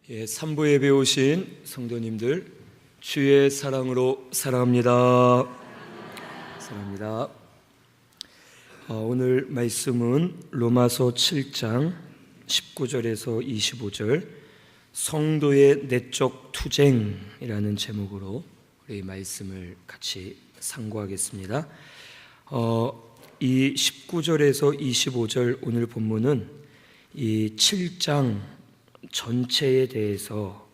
3부 예배 오신 성도님들, 주의 사랑으로 사랑합니다. 사랑합니다. 오늘 말씀은 로마서 7장 19절에서 25절 성도의 내적 투쟁이라는 제목으로 우리 말씀을 같이 상고하겠습니다. 이 19절에서 25절 오늘 본문은 이 7장 전체에 대해서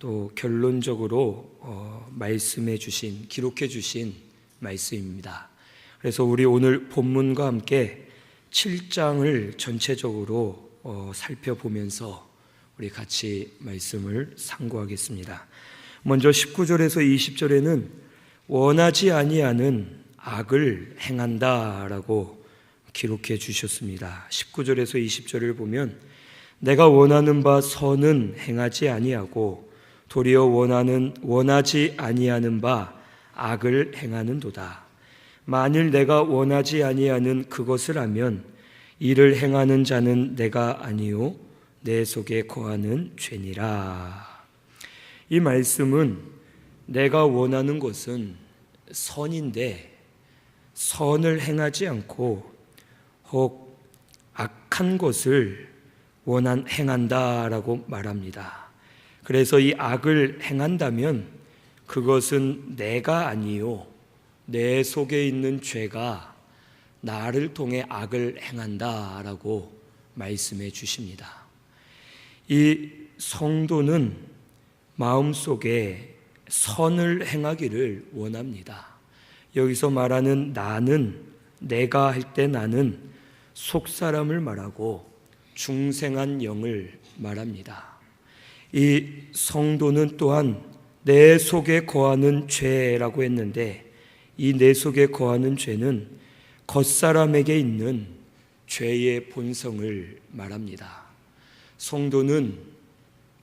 또 결론적으로 말씀해 주신, 기록해 주신 말씀입니다. 그래서 우리 오늘 본문과 함께 7장을 전체적으로 살펴보면서 우리 같이 말씀을 상고하겠습니다. 먼저 19절에서 20절에는 원하지 아니하는 악을 행한다라고 기록해 주셨습니다. 19절에서 20절을 보면 내가 원하는 바 선은 행하지 아니하고 도리어 원하지 아니하는 바 악을 행하는도다. 만일 내가 원하지 아니하는 그것을 하면 이를 행하는 자는 내가 아니요 내 속에 거하는 죄니라. 이 말씀은 내가 원하는 것은 선인데 선을 행하지 않고 혹 악한 것을 행한다라고 말합니다. 그래서 이 악을 행한다면 그것은 내가 아니요 내 속에 있는 죄가 나를 통해 악을 행한다라고 말씀해 주십니다. 이 성도는 마음속에 선을 행하기를 원합니다. 여기서 말하는 나는, 내가 할 때 나는 속사람을 말하고 중생한 영을 말합니다. 이 성도는 또한 내 속에 거하는 죄라고 했는데 이 내 속에 거하는 죄는 겉사람에게 있는 죄의 본성을 말합니다. 성도는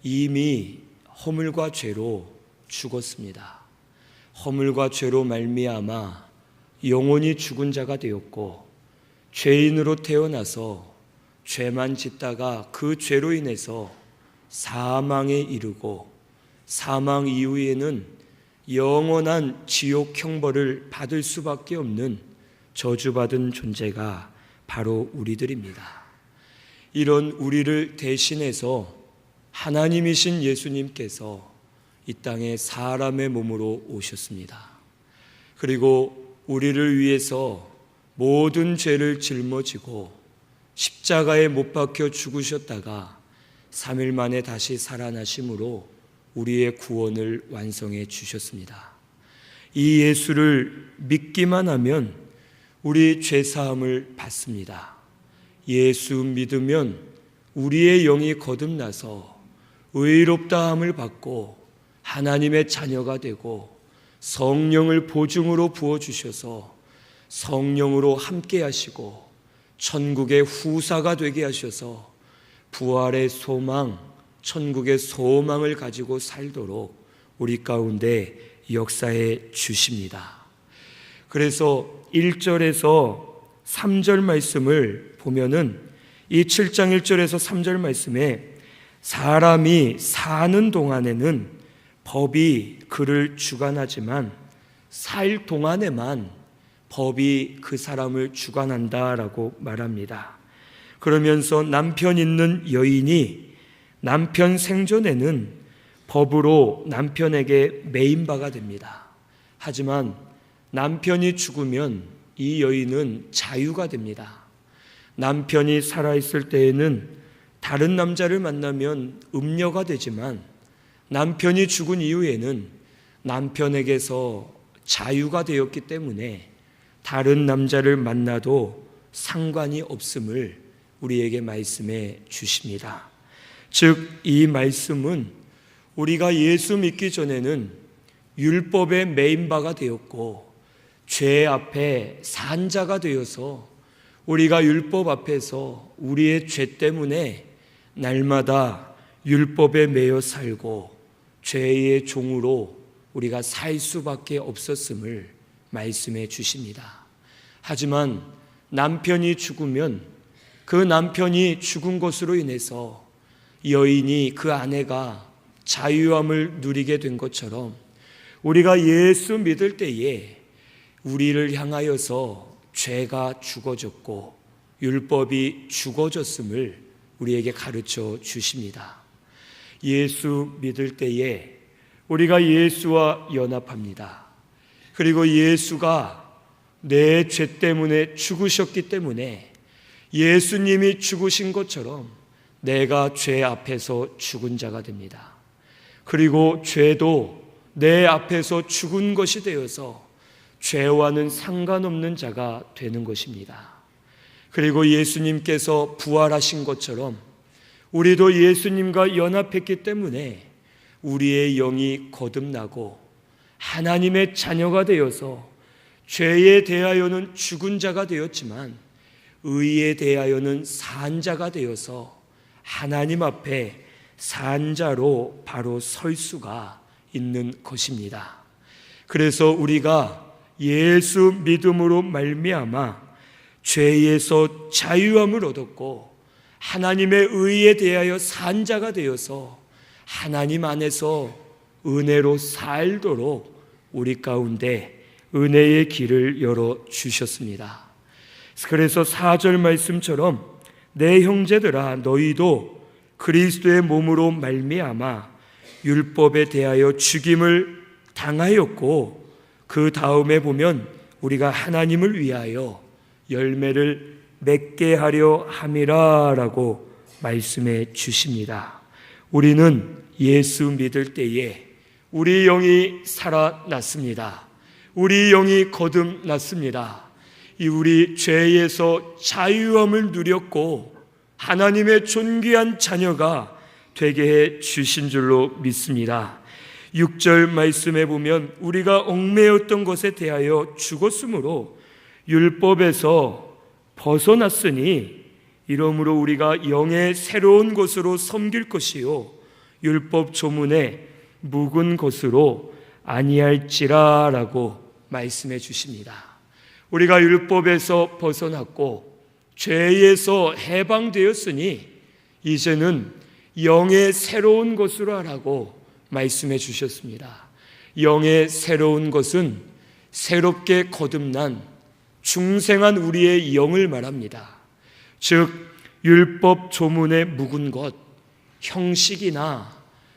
이미 허물과 죄로 죽었습니다. 허물과 죄로 말미암아 영원히 죽은 자가 되었고 죄인으로 태어나서 죄만 짓다가 그 죄로 인해서 사망에 이르고 사망 이후에는 영원한 지옥 형벌을 받을 수밖에 없는 저주받은 존재가 바로 우리들입니다. 이런 우리를 대신해서 하나님이신 예수님께서 이 땅에 사람의 몸으로 오셨습니다. 그리고 우리를 위해서 모든 죄를 짊어지고 십자가에 못 박혀 죽으셨다가 3일 만에 다시 살아나심으로 우리의 구원을 완성해 주셨습니다. 이 예수를 믿기만 하면 우리 죄사함을 받습니다. 예수 믿으면 우리의 영이 거듭나서 의롭다함을 받고 하나님의 자녀가 되고 성령을 보증으로 부어주셔서 성령으로 함께 하시고 천국의 후사가 되게 하셔서 부활의 소망, 천국의 소망을 가지고 살도록 우리 가운데 역사해 주십니다. 그래서 1절에서 3절 말씀을 보면은 이 7장 1절에서 3절 말씀에 사람이 사는 동안에는 법이 그를 주관하지만 살 동안에만 법이 그 사람을 주관한다라고 말합니다. 그러면서 남편 있는 여인이 남편 생존에는 법으로 남편에게 매인 바가 됩니다. 하지만 남편이 죽으면 이 여인은 자유가 됩니다. 남편이 살아있을 때에는 다른 남자를 만나면 음녀가 되지만 남편이 죽은 이후에는 남편에게서 자유가 되었기 때문에 다른 남자를 만나도 상관이 없음을 우리에게 말씀해 주십니다. 즉, 이 말씀은 우리가 예수 믿기 전에는 율법의 매인 바가 되었고 죄 앞에 산 자가 되어서 우리가 율법 앞에서 우리의 죄 때문에 날마다 율법에 매여 살고 죄의 종으로 우리가 살 수밖에 없었음을 말씀해 주십니다. 하지만 남편이 죽으면 그 남편이 죽은 것으로 인해서 여인이 그 아내가 자유함을 누리게 된 것처럼 우리가 예수 믿을 때에 우리를 향하여서 죄가 죽어졌고 율법이 죽어졌음을 우리에게 가르쳐 주십니다. 예수 믿을 때에 우리가 예수와 연합합니다. 그리고 예수가 내 죄 때문에 죽으셨기 때문에 예수님이 죽으신 것처럼 내가 죄 앞에서 죽은 자가 됩니다. 그리고 죄도 내 앞에서 죽은 것이 되어서 죄와는 상관없는 자가 되는 것입니다. 그리고 예수님께서 부활하신 것처럼 우리도 예수님과 연합했기 때문에 우리의 영이 거듭나고 하나님의 자녀가 되어서 죄에 대하여는 죽은 자가 되었지만 의에 대하여는 산 자가 되어서 하나님 앞에 산 자로 바로 설 수가 있는 것입니다. 그래서 우리가 예수 믿음으로 말미암아 죄에서 자유함을 얻었고 하나님의 의에 대하여 산 자가 되어서 하나님 안에서 은혜로 살도록 우리 가운데 은혜의 길을 열어 주셨습니다. 그래서 4절 말씀처럼 내 형제들아 너희도 그리스도의 몸으로 말미암아 율법에 대하여 죽임을 당하였고 그 다음에 보면 우리가 하나님을 위하여 열매를 맺게 하려 함이라 라고 말씀해 주십니다. 우리는 예수 믿을 때에 우리 영이 살아났습니다. 우리 영이 거듭났습니다. 우리 죄에서 자유함을 누렸고 하나님의 존귀한 자녀가 되게 해 주신 줄로 믿습니다. 6절 말씀에 보면 우리가 얽매였던 것에 대하여 죽었으므로 율법에서 벗어났으니 이러므로 우리가 영의 새로운 것으로 섬길 것이요 율법 조문에 묵은 것으로 아니할지라 라고 말씀해 주십니다. 우리가 율법에서 벗어났고 죄에서 해방되었으니 이제는 영의 새로운 것으로 하라고 말씀해 주셨습니다. 영의 새로운 것은 새롭게 거듭난 중생한 우리의 영을 말합니다. 즉 율법 조문에 묵은 것, 형식이나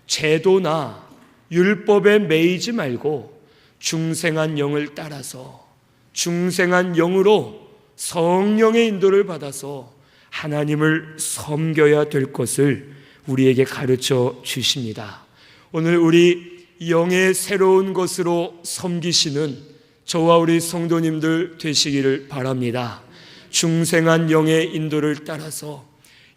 제도나 율법에 매이지 말고 중생한 영을 따라서 중생한 영으로 성령의 인도를 받아서 하나님을 섬겨야 될 것을 우리에게 가르쳐 주십니다. 오늘 우리 영의 새로운 것으로 섬기시는 저와 우리 성도님들 되시기를 바랍니다. 중생한 영의 인도를 따라서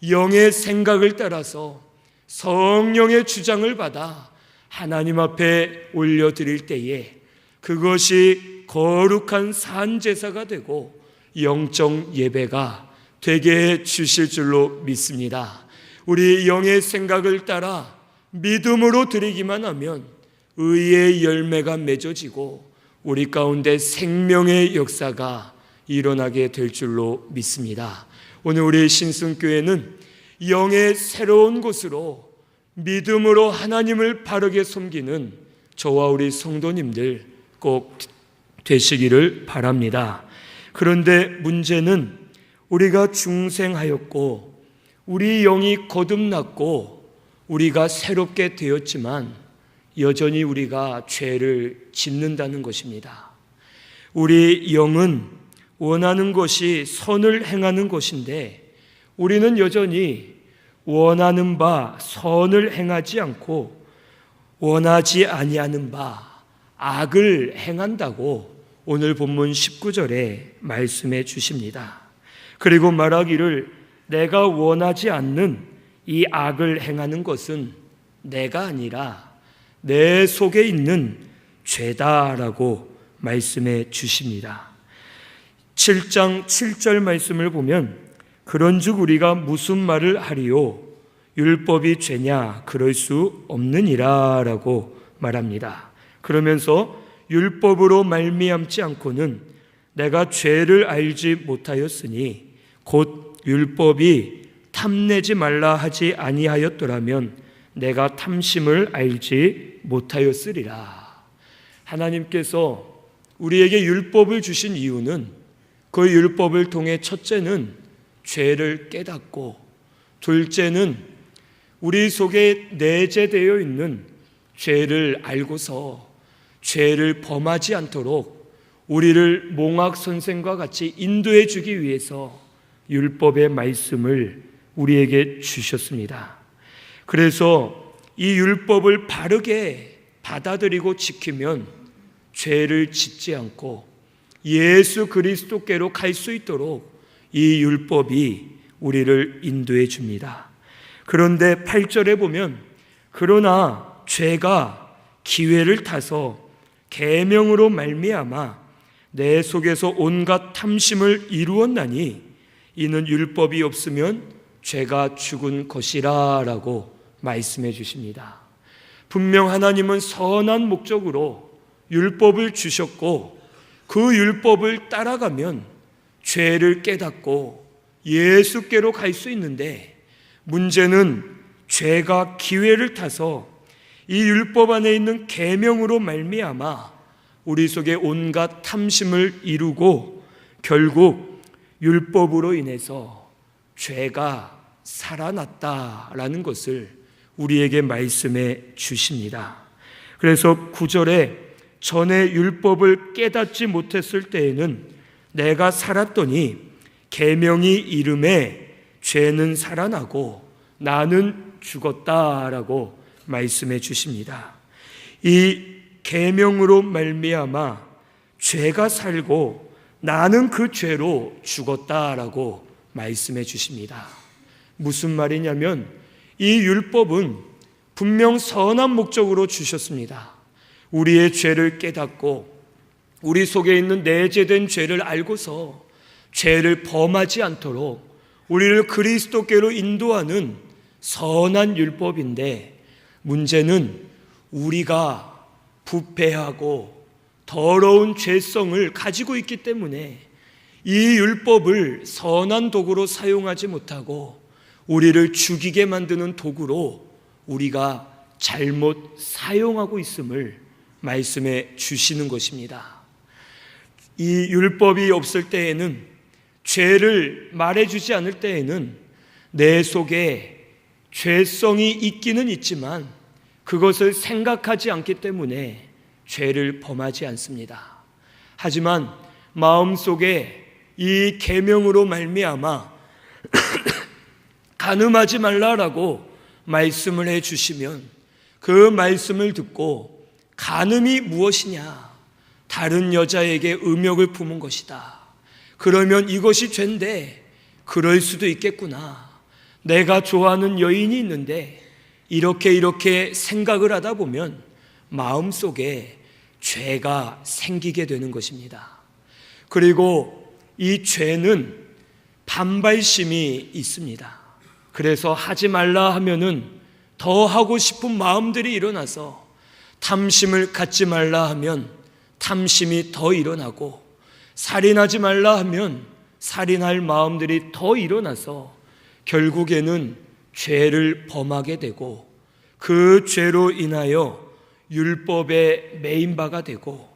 영의 생각을 따라서 성령의 주장을 받아 하나님 앞에 올려드릴 때에 그것이 거룩한 산제사가 되고 영적 예배가 되게 해 주실 줄로 믿습니다. 우리 영의 생각을 따라 믿음으로 드리기만 하면 의의 열매가 맺어지고 우리 가운데 생명의 역사가 일어나게 될 줄로 믿습니다. 오늘 우리 신승교회는 영의 새로운 곳으로 믿음으로 하나님을 바르게 섬기는 저와 우리 성도님들 꼭 되시기를 바랍니다. 그런데 문제는 우리가 중생하였고 우리 영이 거듭났고 우리가 새롭게 되었지만 여전히 우리가 죄를 짓는다는 것입니다. 우리 영은 원하는 것이 선을 행하는 것인데 우리는 여전히 원하는 바 선을 행하지 않고 원하지 아니하는 바 악을 행한다고 오늘 본문 19절에 말씀해 주십니다. 그리고 말하기를 내가 원하지 않는 이 악을 행하는 것은 내가 아니라 내 속에 있는 죄다라고 말씀해 주십니다. 7장 7절 말씀을 보면 그런즉 우리가 무슨 말을 하리요 율법이 죄냐 그럴 수 없느니라 라고 말합니다. 그러면서 율법으로 말미암지 않고는 내가 죄를 알지 못하였으니 곧 율법이 탐내지 말라 하지 아니하였더라면 내가 탐심을 알지 못하였으리라. 하나님께서 우리에게 율법을 주신 이유는 그 율법을 통해 첫째는 죄를 깨닫고, 둘째는 우리 속에 내재되어 있는 죄를 알고서 죄를 범하지 않도록 우리를 몽학 선생과 같이 인도해 주기 위해서 율법의 말씀을 우리에게 주셨습니다. 그래서 이 율법을 바르게 받아들이고 지키면 죄를 짓지 않고 예수 그리스도께로 갈 수 있도록 이 율법이 우리를 인도해 줍니다. 그런데 8절에 보면 그러나 죄가 기회를 타서 계명으로 말미암아 내 속에서 온갖 탐심을 이루었나니 이는 율법이 없으면 죄가 죽은 것이라 라고 말씀해 주십니다. 분명 하나님은 선한 목적으로 율법을 주셨고 그 율법을 따라가면 죄를 깨닫고 예수께로 갈 수 있는데, 문제는 죄가 기회를 타서 이 율법 안에 있는 계명으로 말미암아 우리 속에 온갖 탐심을 이루고 결국 율법으로 인해서 죄가 살아났다라는 것을 우리에게 말씀해 주십니다. 그래서 9절에 전에 율법을 깨닫지 못했을 때에는 내가 살았더니 계명이 이름에 죄는 살아나고 나는 죽었다라고 말씀해 주십니다. 이 계명으로 말미암아 죄가 살고 나는 그 죄로 죽었다라고 말씀해 주십니다. 무슨 말이냐면 이 율법은 분명 선한 목적으로 주셨습니다. 우리의 죄를 깨닫고 우리 속에 있는 내재된 죄를 알고서 죄를 범하지 않도록 우리를 그리스도께로 인도하는 선한 율법인데, 문제는 우리가 부패하고 더러운 죄성을 가지고 있기 때문에 이 율법을 선한 도구로 사용하지 못하고 우리를 죽이게 만드는 도구로 우리가 잘못 사용하고 있음을 말씀해 주시는 것입니다. 이 율법이 없을 때에는, 죄를 말해주지 않을 때에는 내 속에 죄성이 있기는 있지만 그것을 생각하지 않기 때문에 죄를 범하지 않습니다. 하지만 마음속에 이 계명으로 말미암아 간음하지 말라라고 말씀을 해 주시면 그 말씀을 듣고 간음이 무엇이냐? 다른 여자에게 음욕을 품은 것이다. 그러면 이것이 죄인데 그럴 수도 있겠구나. 내가 좋아하는 여인이 있는데 이렇게 생각을 하다 보면 마음속에 죄가 생기게 되는 것입니다. 그리고 이 죄는 반발심이 있습니다. 그래서 하지 말라 하면은 더 하고 싶은 마음들이 일어나서, 탐심을 갖지 말라 하면 탐심이 더 일어나고, 살인하지 말라 하면 살인할 마음들이 더 일어나서 결국에는 죄를 범하게 되고 그 죄로 인하여 율법에 매인 바가 되고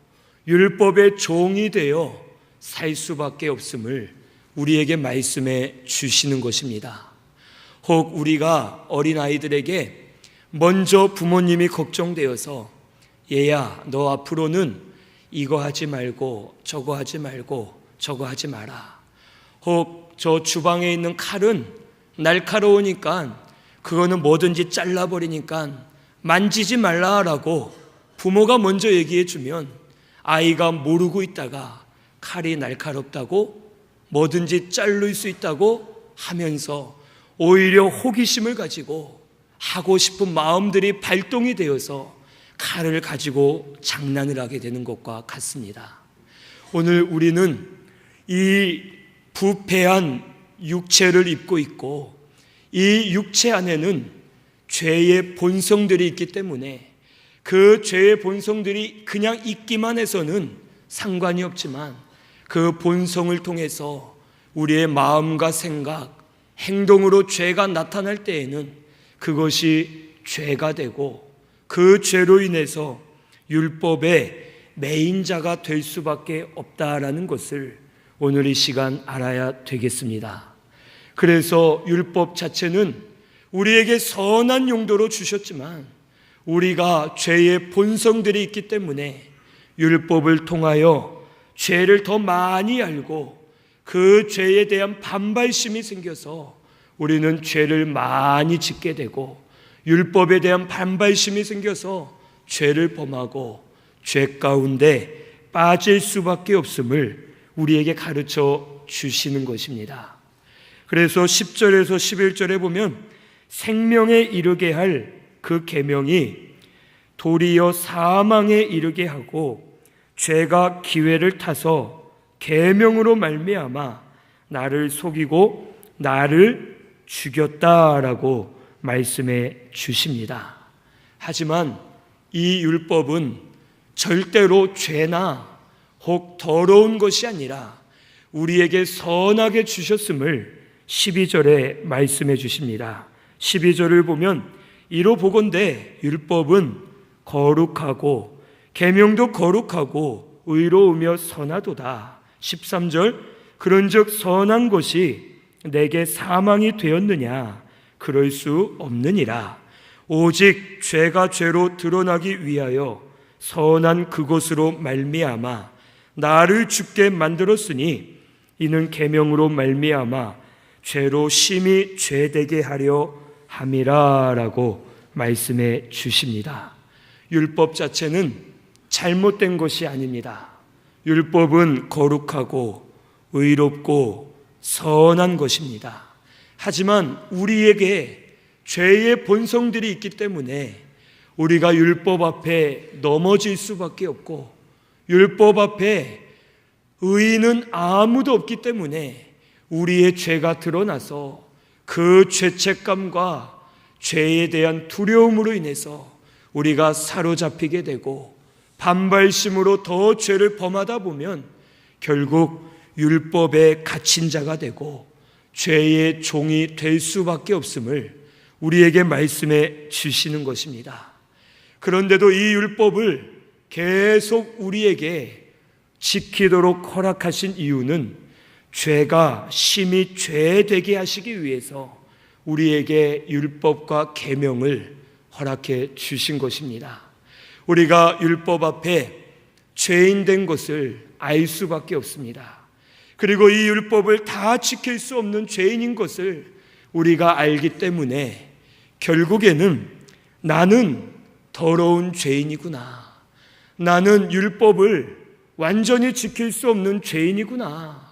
율법의 종이 되어 살 수밖에 없음을 우리에게 말씀해 주시는 것입니다. 혹 우리가 어린아이들에게 먼저 부모님이 걱정되어서 얘야, 너 앞으로는 이거 하지 말고 저거 하지 말고 저거 하지 마라. 혹 저 주방에 있는 칼은 날카로우니까 그거는 뭐든지 잘라버리니까 만지지 말라라고 부모가 먼저 얘기해 주면 아이가 모르고 있다가 칼이 날카롭다고 뭐든지 자를 수 있다고 하면서 오히려 호기심을 가지고 하고 싶은 마음들이 발동이 되어서 칼을 가지고 장난을 하게 되는 것과 같습니다. 오늘 우리는 이 부패한 육체를 입고 있고 이 육체 안에는 죄의 본성들이 있기 때문에 그 죄의 본성들이 그냥 있기만 해서는 상관이 없지만 그 본성을 통해서 우리의 마음과 생각, 행동으로 죄가 나타날 때에는 그것이 죄가 되고 그 죄로 인해서 율법의 매인자가 될 수밖에 없다라는 것을 오늘 이 시간 알아야 되겠습니다. 그래서 율법 자체는 우리에게 선한 용도로 주셨지만 우리가 죄의 본성들이 있기 때문에 율법을 통하여 죄를 더 많이 알고 그 죄에 대한 반발심이 생겨서 우리는 죄를 많이 짓게 되고 율법에 대한 반발심이 생겨서 죄를 범하고 죄 가운데 빠질 수밖에 없음을 우리에게 가르쳐 주시는 것입니다. 그래서 10절에서 11절에 보면 생명에 이르게 할 그 계명이 도리어 사망에 이르게 하고 죄가 기회를 타서 계명으로 말미암아 나를 속이고 나를 죽였다라고 말씀해 주십니다. 하지만 이 율법은 절대로 죄나 혹 더러운 것이 아니라 우리에게 선하게 주셨음을 12절에 말씀해 주십니다. 12절을 보면 이로 보건대 율법은 거룩하고 계명도 거룩하고 의로우며 선하도다. 13절 그런즉 선한 것이 내게 사망이 되었느냐 그럴 수 없느니라. 오직 죄가 죄로 드러나기 위하여 선한 그것으로 말미암아 나를 죽게 만들었으니 이는 계명으로 말미암아 죄로 심히 죄되게 하려 함이라라고 말씀해 주십니다. 율법 자체는 잘못된 것이 아닙니다. 율법은 거룩하고 의롭고 선한 것입니다. 하지만 우리에게 죄의 본성들이 있기 때문에 우리가 율법 앞에 넘어질 수밖에 없고 율법 앞에 의인은 아무도 없기 때문에 우리의 죄가 드러나서 그 죄책감과 죄에 대한 두려움으로 인해서 우리가 사로잡히게 되고 반발심으로 더 죄를 범하다 보면 결국 율법에 갇힌 자가 되고 죄의 종이 될 수밖에 없음을 우리에게 말씀해 주시는 것입니다. 그런데도 이 율법을 계속 우리에게 지키도록 허락하신 이유는 죄가 심히 죄되게 하시기 위해서 우리에게 율법과 계명을 허락해 주신 것입니다. 우리가 율법 앞에 죄인 된 것을 알 수밖에 없습니다. 그리고 이 율법을 다 지킬 수 없는 죄인인 것을 우리가 알기 때문에 결국에는 나는 더러운 죄인이구나. 나는 율법을 완전히 지킬 수 없는 죄인이구나.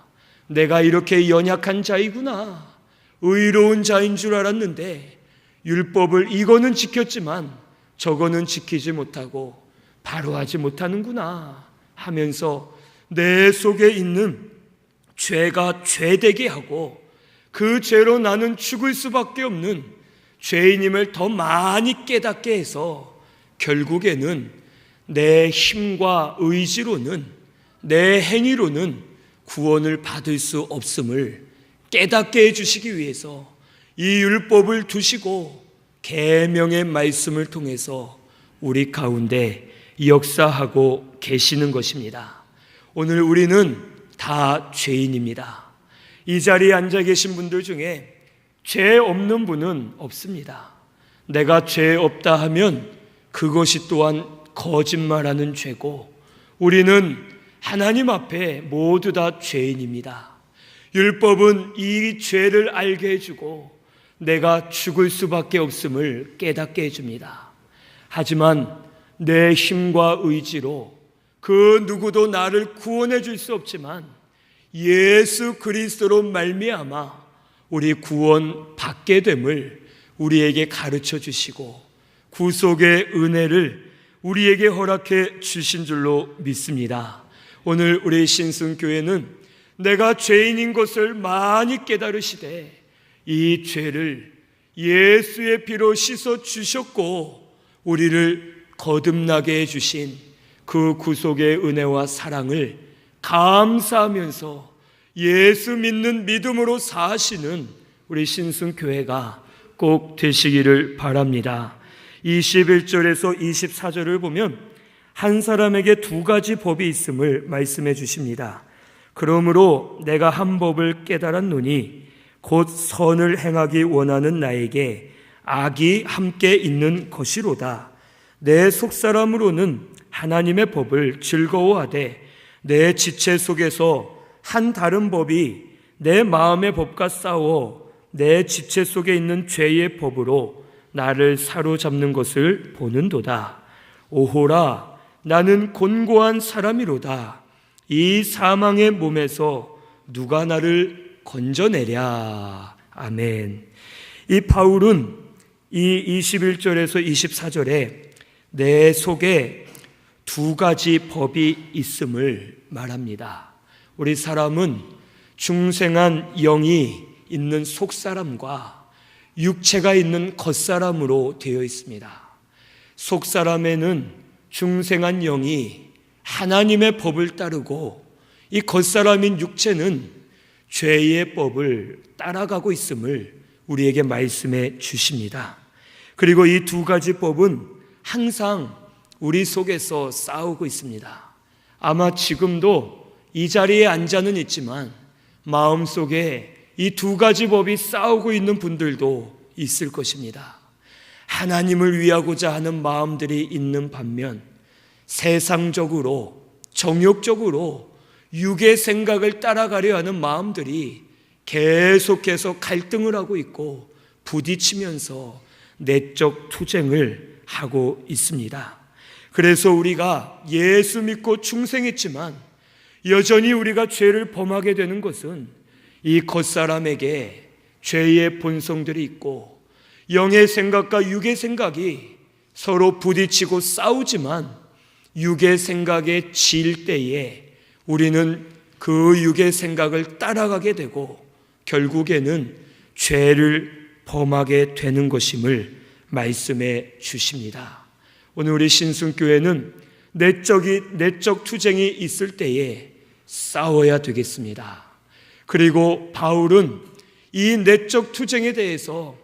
내가 이렇게 연약한 자이구나. 의로운 자인 줄 알았는데 율법을 이거는 지켰지만 저거는 지키지 못하고 바로 하지 못하는구나 하면서 내 속에 있는 죄가 죄되게 하고 그 죄로 나는 죽을 수밖에 없는 죄인임을 더 많이 깨닫게 해서 결국에는 내 힘과 의지로는 내 행위로는 구원을 받을 수 없음을 깨닫게 해주시기 위해서 이 율법을 두시고 계명의 말씀을 통해서 우리 가운데 역사하고 계시는 것입니다. 오늘 우리는 다 죄인입니다. 이 자리에 앉아 계신 분들 중에 죄 없는 분은 없습니다. 내가 죄 없다 하면 그것이 또한 거짓말하는 죄고 우리는 하나님 앞에 모두 다 죄인입니다. 율법은 이 죄를 알게 해주고 내가 죽을 수밖에 없음을 깨닫게 해줍니다. 하지만 내 힘과 의지로 그 누구도 나를 구원해 줄 수 없지만 예수 그리스도로 말미암아 우리 구원 받게 됨을 우리에게 가르쳐 주시고 구속의 은혜를 우리에게 허락해 주신 줄로 믿습니다. 오늘 우리 신승교회는 내가 죄인인 것을 많이 깨달으시되 이 죄를 예수의 피로 씻어 주셨고 우리를 거듭나게 해주신 그 구속의 은혜와 사랑을 감사하면서 예수 믿는 믿음으로 사시는 우리 신순교회가 꼭 되시기를 바랍니다. 21절에서 24절을 보면 한 사람에게 두 가지 법이 있음을 말씀해 주십니다. 그러므로 내가 한 법을 깨달았노니 곧 선을 행하기 원하는 나에게 악이 함께 있는 것이로다. 내 속사람으로는 하나님의 법을 즐거워하되 내 지체 속에서 한 다른 법이 내 마음의 법과 싸워 내 지체 속에 있는 죄의 법으로 나를 사로잡는 것을 보는도다. 오호라, 나는 곤고한 사람이로다. 이 사망의 몸에서 누가 나를 건져내랴. 아멘. 이 바울은 이 21절에서 24절에 내 속에 두 가지 법이 있음을 말합니다. 우리 사람은 중생한 영이 있는 속사람과 육체가 있는 겉사람으로 되어 있습니다. 속사람에는 중생한 영이 하나님의 법을 따르고 이 겉사람인 육체는 죄의 법을 따라가고 있음을 우리에게 말씀해 주십니다. 그리고 이 두 가지 법은 항상 우리 속에서 싸우고 있습니다. 아마 지금도 이 자리에 앉아는 있지만 마음속에 이 두 가지 법이 싸우고 있는 분들도 있을 것입니다. 하나님을 위하고자 하는 마음들이 있는 반면 세상적으로 정욕적으로 육의 생각을 따라가려 하는 마음들이 계속해서 갈등을 하고 있고 부딪히면서 내적 투쟁을 하고 있습니다. 그래서 우리가 예수 믿고 충성했지만 여전히 우리가 죄를 범하게 되는 것은 이 겉사람에게 죄의 본성들이 있고 영의 생각과 육의 생각이 서로 부딪히고 싸우지만 육의 생각에 질 때에 우리는 그 육의 생각을 따라가게 되고 결국에는 죄를 범하게 되는 것임을 말씀해 주십니다. 오늘 우리 신순교회는 내적 투쟁이 있을 때에 싸워야 되겠습니다. 그리고 바울은 이 내적 투쟁에 대해서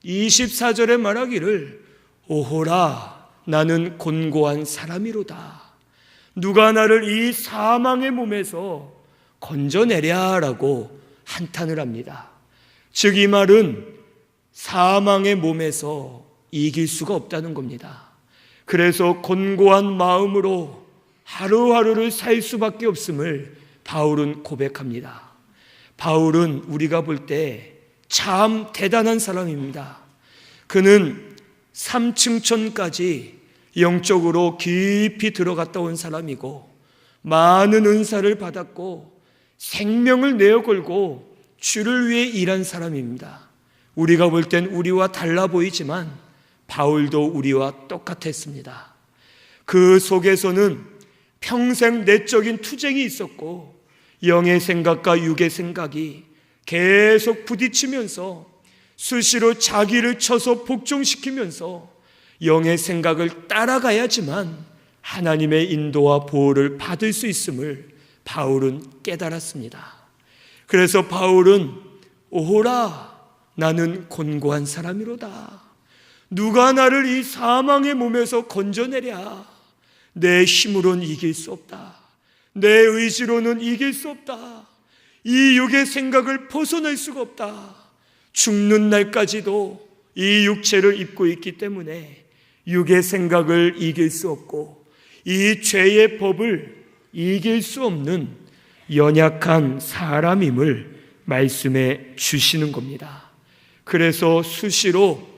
24절에 말하기를 오호라, 나는 곤고한 사람이로다. 누가 나를 이 사망의 몸에서 건져내랴라고 한탄을 합니다. 즉 이 말은 사망의 몸에서 이길 수가 없다는 겁니다. 그래서 곤고한 마음으로 하루하루를 살 수밖에 없음을 바울은 고백합니다. 바울은 우리가 볼 때 참 대단한 사람입니다. 그는 3층천까지 영적으로 깊이 들어갔다 온 사람이고 많은 은사를 받았고 생명을 내어 걸고 주를 위해 일한 사람입니다. 우리가 볼 땐 우리와 달라 보이지만 바울도 우리와 똑같았습니다. 그 속에서는 평생 내적인 투쟁이 있었고 영의 생각과 육의 생각이 계속 부딪히면서 수시로 자기를 쳐서 복종시키면서 영의 생각을 따라가야지만 하나님의 인도와 보호를 받을 수 있음을 바울은 깨달았습니다. 그래서 바울은 오호라, 나는 곤고한 사람이로다. 누가 나를 이 사망의 몸에서 건져내랴. 내 힘으로는 이길 수 없다. 내 의지로는 이길 수 없다. 이 육의 생각을 벗어날 수가 없다. 죽는 날까지도 이 육체를 입고 있기 때문에 육의 생각을 이길 수 없고 이 죄의 법을 이길 수 없는 연약한 사람임을 말씀해 주시는 겁니다. 그래서 수시로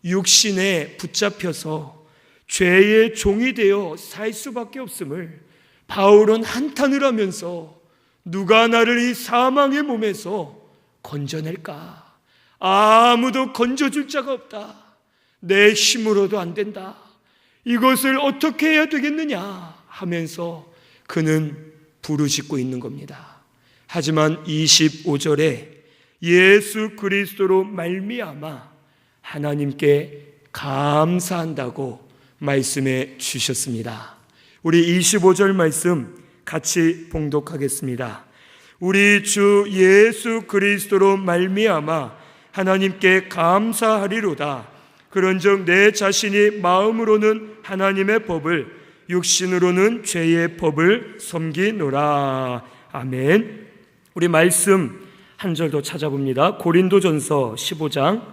육신에 붙잡혀서 죄의 종이 되어 살 수밖에 없음을 바울은 한탄을 하면서 누가 나를 이 사망의 몸에서 건져낼까? 아무도 건져줄 자가 없다. 내 힘으로도 안 된다. 이것을 어떻게 해야 되겠느냐 하면서 그는 부르짖고 있는 겁니다. 하지만 25절에 예수 그리스도로 말미암아 하나님께 감사한다고 말씀해 주셨습니다. 우리 25절 말씀 같이 봉독하겠습니다. 우리 주 예수 그리스도로 말미암아 하나님께 감사하리로다. 그런즉 내 자신이 마음으로는 하나님의 법을, 육신으로는 죄의 법을 섬기노라. 아멘. 우리 말씀 한 절 더 찾아봅니다. 고린도전서 15장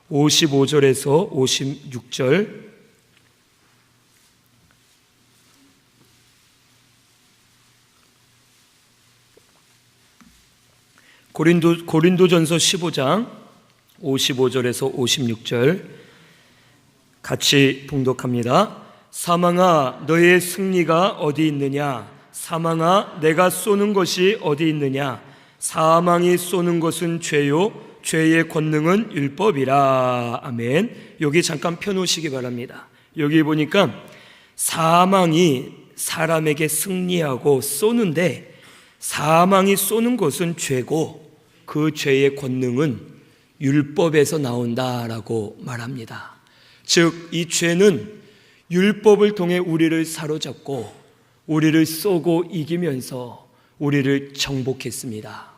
55절에서 56절. 고린도전서 15장 55절에서 56절 같이 봉독합니다. 사망아, 너의 승리가 어디 있느냐? 사망아, 내가 쏘는 것이 어디 있느냐? 사망이 쏘는 것은 죄요, 죄의 권능은 율법이라. 아멘. 여기 잠깐 펴놓으시기 바랍니다. 여기 보니까 사망이 사람에게 승리하고 쏘는데, 사망이 쏘는 것은 죄고 그 죄의 권능은 율법에서 나온다라고 말합니다. 즉, 이 죄는 율법을 통해 우리를 사로잡고 우리를 쏘고 이기면서 우리를 정복했습니다.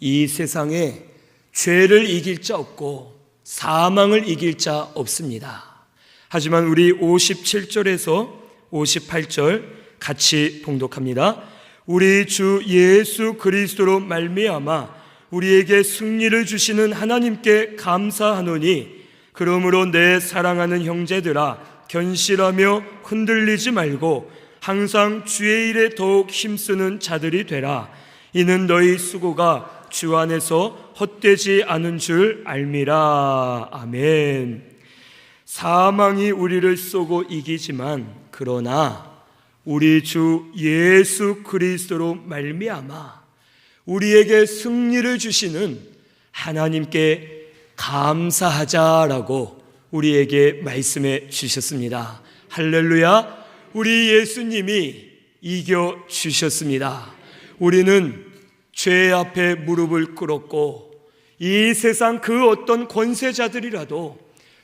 이 세상에 죄를 이길 자 없고 사망을 이길 자 없습니다. 하지만 우리 57절에서 58절 같이 봉독합니다. 우리 주 예수 그리스도로 말미암아 우리에게 승리를 주시는 하나님께 감사하노니, 그러므로 내 사랑하는 형제들아, 견실하며 흔들리지 말고 항상 주의 일에 더욱 힘쓰는 자들이 되라. 이는 너희 수고가 주 안에서 헛되지 않은 줄 알미라. 아멘. 사망이 우리를 쏘고 이기지만, 그러나 우리 주 예수 그리스도로 말미암아 우리에게 승리를 주시는 하나님께 감사하자라고 우리에게 말씀해 주셨습니다. 할렐루야. 우리 예수님이 이겨 주셨습니다. 우리는 죄 앞에 무릎을 꿇었고 이 세상 그 어떤 권세자들이라도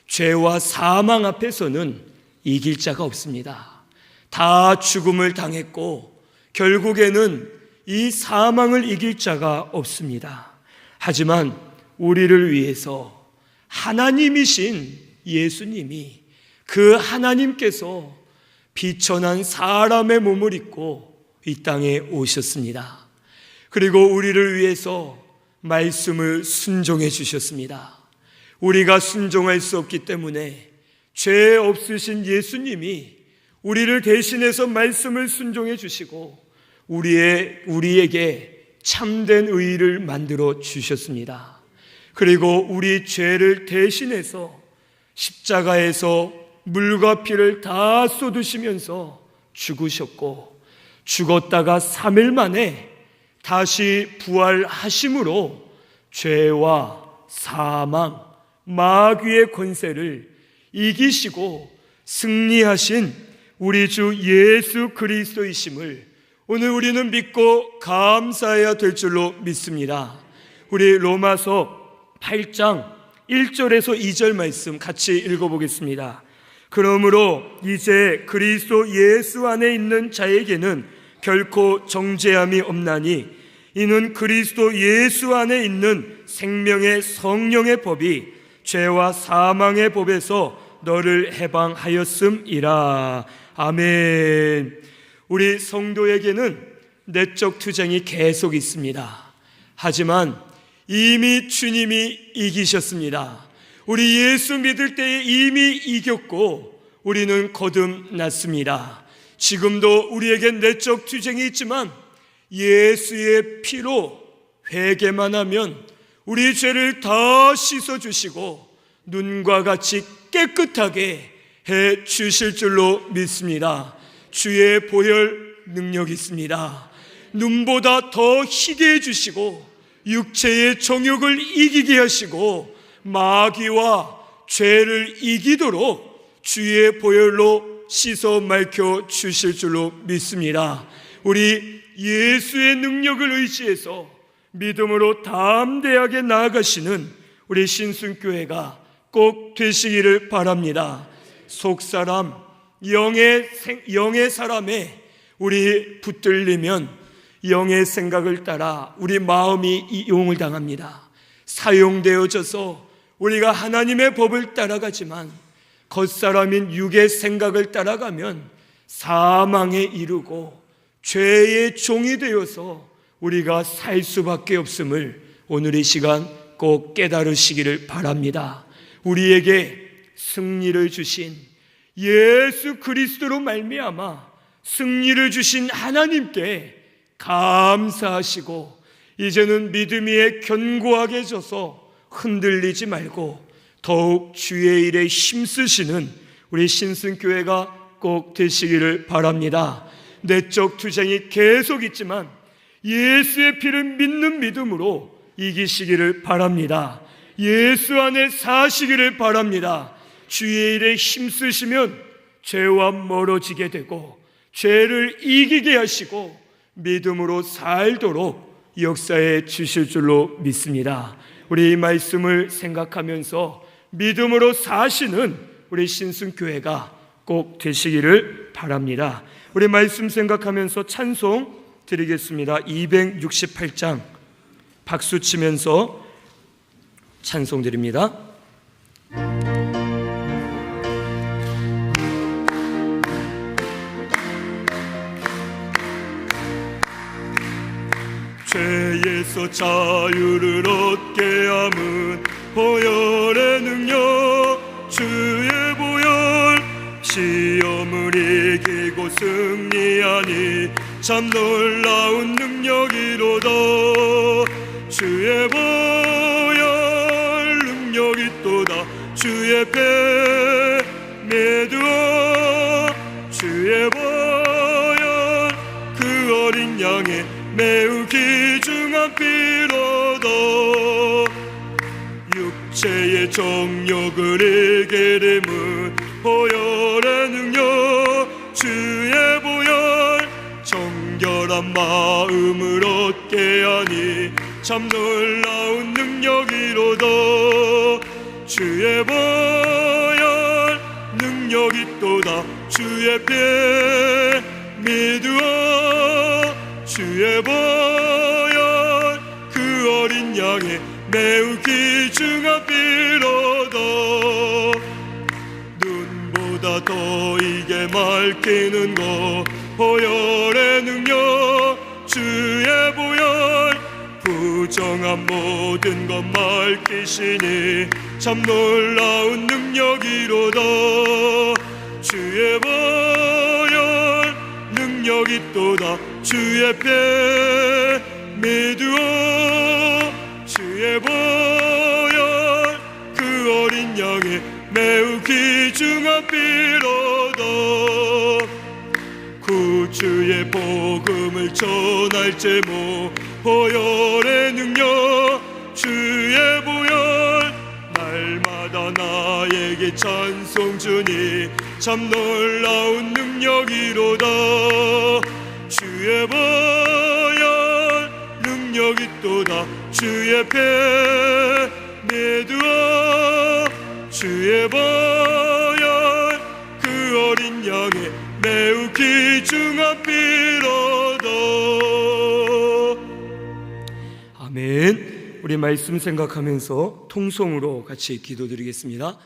죄와 사망 앞에서는 이길 자가 없습니다. 다 죽음을 당했고 결국에는 이 사망을 이길 자가 없습니다. 하지만 우리를 위해서 하나님이신 예수님이, 그 하나님께서 비천한 사람의 몸을 입고 이 땅에 오셨습니다. 그리고 우리를 위해서 말씀을 순종해 주셨습니다. 우리가 순종할 수 없기 때문에 죄 없으신 예수님이 우리를 대신해서 말씀을 순종해 주시고 우리에게 참된 의를 만들어 주셨습니다. 그리고 우리 죄를 대신해서 십자가에서 물과 피를 다 쏟으시면서 죽으셨고, 죽었다가 3일 만에 다시 부활하심으로 죄와 사망, 마귀의 권세를 이기시고 승리하신 우리 주 예수 그리스도이심을 오늘 우리는 믿고 감사해야 될 줄로 믿습니다. 우리 로마서 8장 1절에서 2절 말씀 같이 읽어보겠습니다. 그러므로 이제 그리스도 예수 안에 있는 자에게는 결코 정죄함이 없나니, 이는 그리스도 예수 안에 있는 생명의 성령의 법이 죄와 사망의 법에서 너를 해방하였음이라. 아멘. 우리 성도에게는 내적 투쟁이 계속 있습니다. 하지만 이미 주님이 이기셨습니다. 우리 예수 믿을 때에 이미 이겼고 우리는 거듭났습니다. 지금도 우리에게 내적 투쟁이 있지만 예수의 피로 회개만 하면 우리 죄를 다 씻어주시고 눈과 같이 깨끗하게 해 주실 줄로 믿습니다. 주의 보혈 능력이 있습니다. 눈보다 더 희게 해주시고 육체의 정욕을 이기게 하시고 마귀와 죄를 이기도록 주의 보혈로 씻어 밝혀 주실 줄로 믿습니다. 우리 예수의 능력을 의지해서 믿음으로 담대하게 나아가시는 우리 신순교회가 꼭 되시기를 바랍니다. 속사람, 영의 사람에 우리 붙들리면 영의 생각을 따라 우리 마음이 이용을 당합니다. 사용되어져서 우리가 하나님의 법을 따라가지만 겉사람인 육의 생각을 따라가면 사망에 이르고 죄의 종이 되어서 우리가 살 수밖에 없음을 오늘 이 시간 꼭 깨달으시기를 바랍니다. 우리에게 승리를 주신 예수 그리스도로 말미암아 승리를 주신 하나님께 감사하시고 이제는 믿음 위에 견고하게 져서 흔들리지 말고 더욱 주의 일에 힘쓰시는 우리 신승교회가 꼭 되시기를 바랍니다. 내적 투쟁이 계속 있지만 예수의 피를 믿는 믿음으로 이기시기를 바랍니다. 예수 안에 사시기를 바랍니다. 주의 일에 힘쓰시면 죄와 멀어지게 되고 죄를 이기게 하시고 믿음으로 살도록 역사해 주실 줄로 믿습니다. 우리 이 말씀을 생각하면서 믿음으로 사시는 우리 신승교회가 꼭 되시기를 바랍니다. 우리 말씀 생각하면서 찬송 드리겠습니다. 268장 박수 치면서 찬송 드립니다. 죄에서 자유를 얻게 함은 보혈의 능력 주의 보혈 시험을 이기고 승리하니 참 놀라운 능력이로다. 주의 보혈 능력이 또다. 주의 배 메두어 주의 보혈 그 어린 양의 매우 귀중한 피로다. 육체의 정욕을 이게 됨은 보혈의 능력 주의 보혈 정결한 마음을 얻게 하니 참 놀라운 능력이로다. 주의 보혈 능력이 또다. 주의 피 믿으어 주의 보혈 그 어린 양의 매우 귀중한 피로다. 눈보다 더 이게 맑히는 것 보혈의 능력 주의 보혈 부정한 모든 것 맑히시니 참 놀라운 능력이로다. 주의 보혈 능력이 또다. 주의 피 믿으어 주의 보혈 그 어린 양의 매우 귀중한 피로다. 구주의 복음을 전할 제목 보혈의 능력 주의 보혈 날마다 나에게 찬송 주니 참 놀라운 능력이로다. 주의 보혈 능력이 또다. 주의 피 믿으어 주의 보혈 그 어린 양의 매우 귀중한 피로다. 아멘. 우리 말씀 생각하면서 통성으로 같이 기도드리겠습니다.